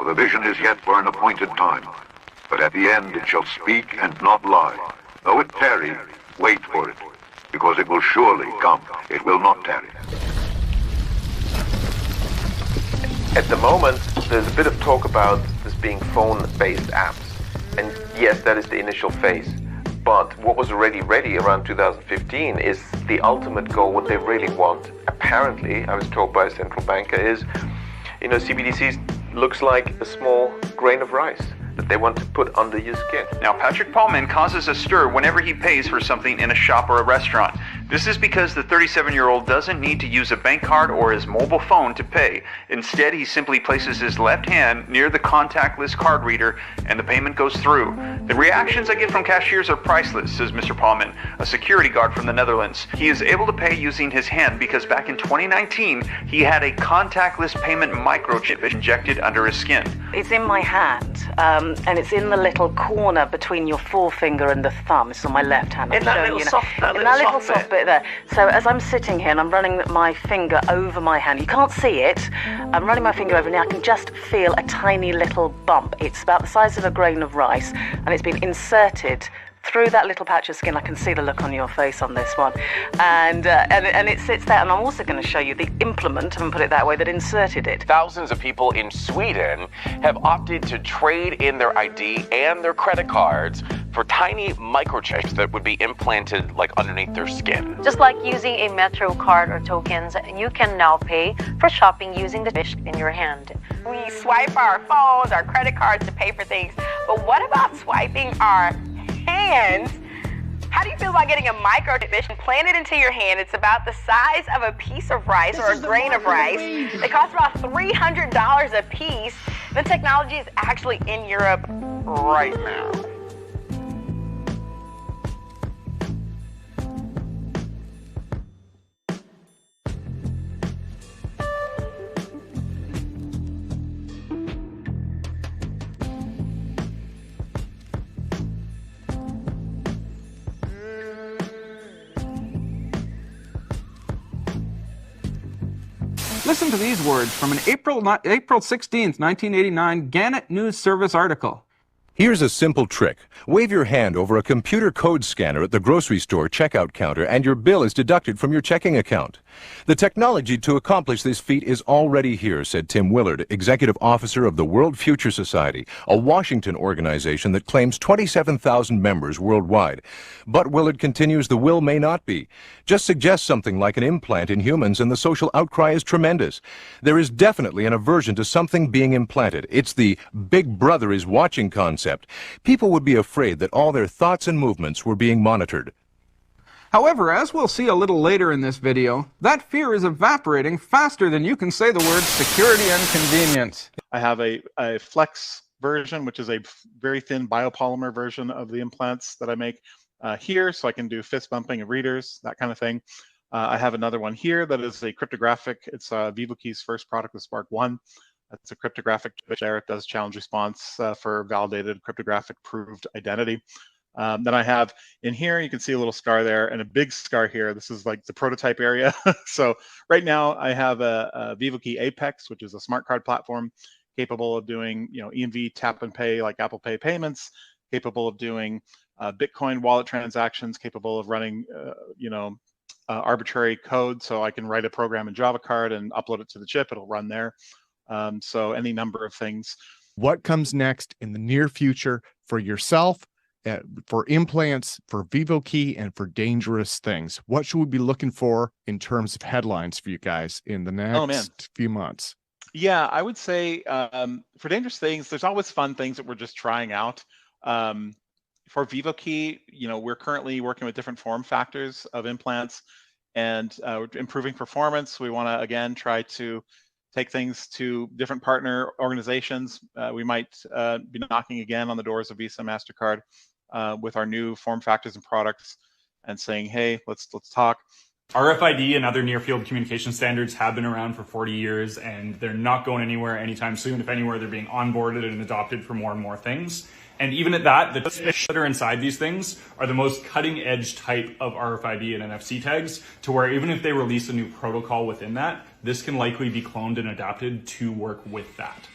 the vision is yet for an appointed time. But at the end it shall speak and not lie. Though it tarry, wait for it, because it will surely come. It will not tarry. At the moment, there's a bit of talk about this being phone-based apps. And yes, that is the initial phase. But what was already ready around 2015 is the ultimate goal. What they really want, apparently, I was told by a central banker, is, CBDCs looks like a small grain of rice that they want to put under your skin. Now, Patrick Paulman causes a stir whenever he pays for something in a shop or a restaurant. This is because the 37-year-old doesn't need to use a bank card or his mobile phone to pay. Instead, he simply places his left hand near the contactless card reader and the payment goes through. The reactions I get from cashiers are priceless, says Mr. Paulman, a security guard from the Netherlands. He is able to pay using his hand because back in 2019, he had a contactless payment microchip injected under his skin. It's in my hand, and it's in the little corner between your forefinger and the thumb. It's on my left hand. In that little soft bit there. So as I'm sitting here and I'm running my finger over my hand, you can't see it. I'm running my finger over and I can just feel a tiny little bump. It's about the size of a grain of rice, and it's been inserted through that little patch of skin. I can see the look on your face on this one, and it sits there. And I'm also going to show you the implement, and put it that way, that inserted it. Thousands of people in Sweden have opted to trade in their ID and their credit cards for tiny microchips that would be implanted like underneath their skin. Just like using a Metro card or tokens, you can now pay for shopping using the dish in your hand. We swipe our phones, our credit cards to pay for things, but what about swiping our hands? How do you feel about getting a microchip implanted into your hand? It's about the size of a piece of rice or a grain of rice. They cost about $300 a piece. The technology is actually in Europe right now. Listen to these words from an April 16th, 1989 Gannett News Service article. Here's a simple trick. Wave your hand over a computer code scanner at the grocery store checkout counter and your bill is deducted from your checking account. The technology to accomplish this feat is already here, said Tim Willard, executive officer of the World Future Society, a Washington organization that claims 27,000 members worldwide. But Willard continues the will may not be. Just suggest something like an implant in humans and the social outcry is tremendous. There is definitely an aversion to something being implanted. It's the Big Brother is watching concept. People would be afraid that all their thoughts and movements were being monitored. However, as we'll see a little later in this video, that fear is evaporating faster than you can say the words security and convenience. I have a flex version, which is a very thin biopolymer version of the implants that I make here, so I can do fist bumping of readers, that kind of thing. I have another one here that is a cryptographic. It's VivoKey's first product, the Spark 1. That's a cryptographic chip there. It does challenge response for validated cryptographic proved identity. Then I have in here, you can see a little scar there and a big scar here. This is like the prototype area. So right now I have a VivoKey Apex, which is a smart card platform capable of doing, EMV tap and pay like Apple Pay payments, capable of doing Bitcoin wallet transactions, capable of running, arbitrary code. So I can write a program in Java card and upload it to the chip. It'll run there. So any number of things. What comes next in the near future for yourself, for implants, for VivoKey, and for dangerous things? What should we be looking for in terms of headlines for you guys in the next few months? Yeah, I would say for dangerous things, there's always fun things that we're just trying out. For VivoKey, we're currently working with different form factors of implants and we're improving performance. We want to, again, try to take things to different partner organizations. We might be knocking again on the doors of Visa, MasterCard with our new form factors and products and saying, hey, let's talk. RFID and other near-field communication standards have been around for 40 years, and they're not going anywhere anytime soon. If anywhere, they're being onboarded and adopted for more and more things. And even at that, the chips that are inside these things are the most cutting-edge type of RFID and NFC tags, to where even if they release a new protocol within that, this can likely be cloned and adapted to work with that.